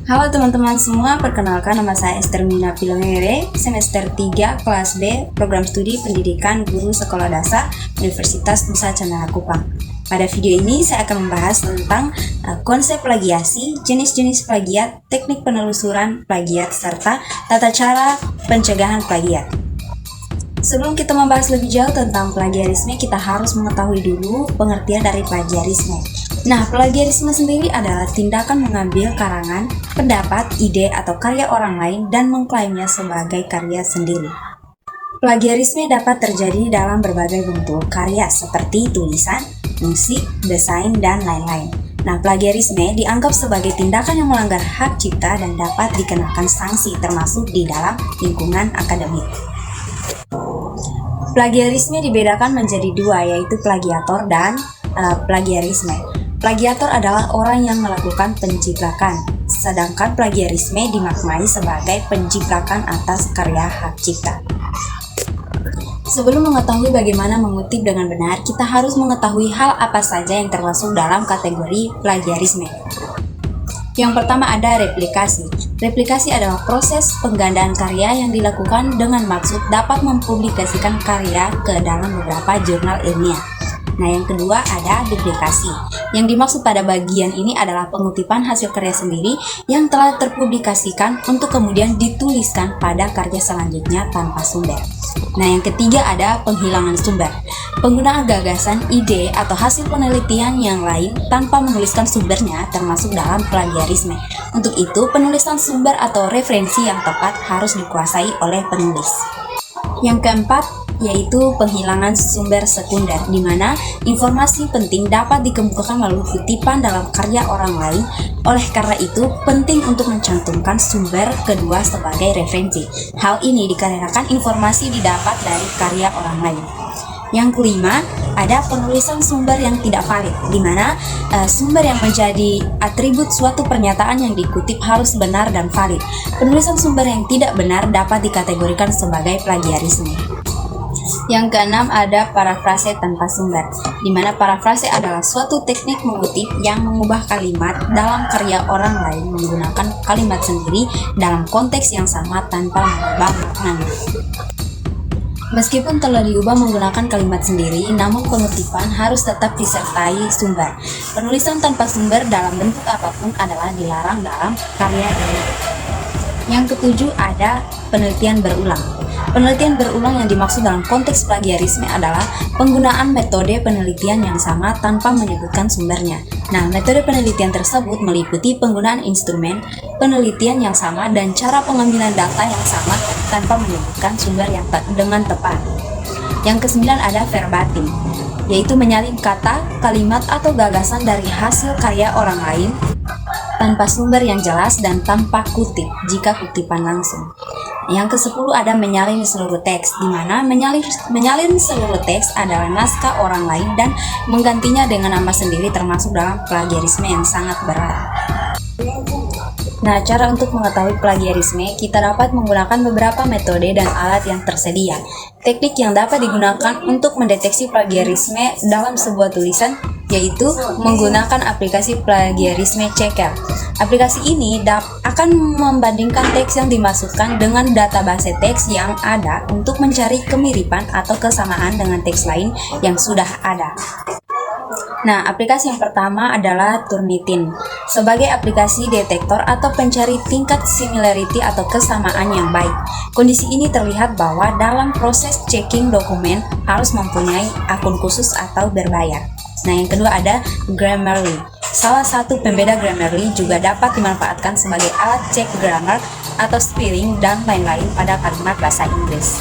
Halo teman-teman semua, perkenalkan nama saya Estermina Pilongere, semester 3 kelas B, program studi pendidikan guru sekolah dasar Universitas Nusa Cendana Kupang. Pada video ini saya akan membahas tentang konsep plagiasi, jenis-jenis plagiat, teknik penelusuran plagiat, serta tata cara pencegahan plagiat. Sebelum kita membahas lebih jauh tentang plagiarisme, kita harus mengetahui dulu pengertian dari plagiarisme. Nah, plagiarisme sendiri adalah tindakan mengambil karangan, pendapat, ide, atau karya orang lain dan mengklaimnya sebagai karya sendiri. Plagiarisme dapat terjadi dalam berbagai bentuk karya seperti tulisan, musik, desain, dan lain-lain. Nah, plagiarisme dianggap sebagai tindakan yang melanggar hak cipta dan dapat dikenakan sanksi termasuk di dalam lingkungan akademik. Plagiarisme dibedakan menjadi dua, yaitu plagiator dan plagiarisme. Plagiator adalah orang yang melakukan penciplakan, sedangkan plagiarisme dimaknai sebagai penciplakan atas karya hak cipta. Sebelum mengetahui bagaimana mengutip dengan benar, kita harus mengetahui hal apa saja yang termasuk dalam kategori plagiarisme. Yang pertama ada replikasi. Replikasi adalah proses penggandaan karya yang dilakukan dengan maksud dapat mempublikasikan karya ke dalam beberapa jurnal ilmiah. Nah, yang kedua ada duplikasi. Yang dimaksud pada bagian ini adalah pengutipan hasil karya sendiri yang telah terpublikasikan untuk kemudian dituliskan pada karya selanjutnya tanpa sumber. Nah, yang ketiga ada penghilangan sumber. Penggunaan gagasan, ide, atau hasil penelitian yang lain tanpa menuliskan sumbernya termasuk dalam plagiarisme. Untuk itu, penulisan sumber atau referensi yang tepat harus dikuasai oleh penulis. Yang keempat yaitu penghilangan sumber sekunder, di mana informasi penting dapat dikemukakan melalui kutipan dalam karya orang lain. Oleh karena itu, penting untuk mencantumkan sumber kedua sebagai referensi. Hal ini dikarenakan informasi didapat dari karya orang lain. Yang kelima, ada penulisan sumber yang tidak valid, di mana sumber yang menjadi atribut suatu pernyataan yang dikutip harus benar dan valid. Penulisan sumber yang tidak benar dapat dikategorikan sebagai plagiarisme. Yang keenam ada parafrase tanpa sumber, di mana parafrase adalah suatu teknik mengutip yang mengubah kalimat dalam karya orang lain menggunakan kalimat sendiri dalam konteks yang sama tanpa mengubah maknanya. Meskipun telah diubah menggunakan kalimat sendiri, namun pengutipan harus tetap disertai sumber. Penulisan tanpa sumber dalam bentuk apapun adalah dilarang dalam karya ini. Yang ketujuh ada penelitian berulang. Penelitian berulang yang dimaksud dalam konteks plagiarisme adalah penggunaan metode penelitian yang sama tanpa menyebutkan sumbernya. Nah, metode penelitian tersebut meliputi penggunaan instrumen penelitian yang sama dan cara pengambilan data yang sama tanpa menyebutkan sumber yang dengan tepat. Yang kesembilan ada verbatim, yaitu menyalin kata, kalimat, atau gagasan dari hasil karya orang lain tanpa sumber yang jelas dan tanpa kutip jika kutipan langsung. Yang ke-10 ada menyalin seluruh teks, di mana menyalin seluruh teks adalah naskah orang lain dan menggantinya dengan nama sendiri termasuk dalam plagiarisme yang sangat berat. Nah, cara untuk mengetahui plagiarisme, kita dapat menggunakan beberapa metode dan alat yang tersedia. Teknik yang dapat digunakan untuk mendeteksi plagiarisme dalam sebuah tulisan yaitu menggunakan aplikasi plagiarisme checker. Aplikasi ini akan membandingkan teks yang dimasukkan dengan database teks yang ada untuk mencari kemiripan atau kesamaan dengan teks lain yang sudah ada. Nah, aplikasi yang pertama adalah Turnitin, sebagai aplikasi detektor atau pencari tingkat similarity atau kesamaan yang baik. Kondisi ini terlihat bahwa dalam proses checking dokumen harus mempunyai akun khusus atau berbayar. Nah, yang kedua ada Grammarly. Salah satu pembeda Grammarly juga dapat dimanfaatkan sebagai alat cek grammar atau spelling dan lain-lain pada kalimat bahasa Inggris.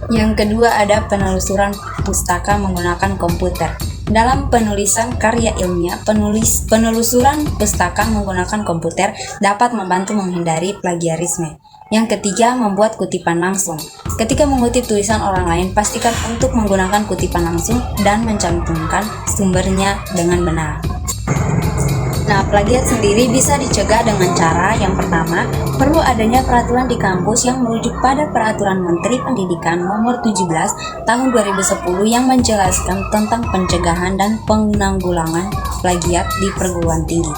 Yang kedua ada penelusuran pustaka menggunakan komputer. Dalam penulisan karya ilmiah, penelusuran pustaka menggunakan komputer dapat membantu menghindari plagiarisme. Yang ketiga, membuat kutipan langsung. Ketika mengutip tulisan orang lain, pastikan untuk menggunakan kutipan langsung dan mencantumkan sumbernya dengan benar. Nah, plagiat sendiri bisa dicegah dengan cara yang pertama, perlu adanya peraturan di kampus yang merujuk pada Peraturan Menteri Pendidikan Nomor 17 Tahun 2010 yang menjelaskan tentang pencegahan dan penanggulangan plagiat di perguruan tinggi.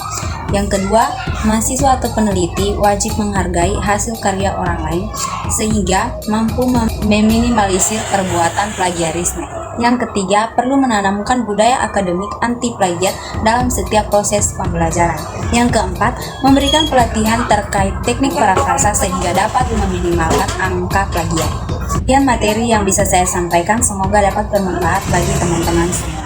Yang kedua, mahasiswa atau peneliti wajib menghargai hasil karya orang lain sehingga mampu meminimalisir perbuatan plagiarisme. Yang ketiga, perlu menanamkan budaya akademik anti plagiat dalam setiap proses pembelajaran. Yang keempat, memberikan pelatihan terkait teknik parafrasa sehingga dapat meminimalkan angka plagiat. Sekian materi yang bisa saya sampaikan, semoga dapat bermanfaat bagi teman-teman semua.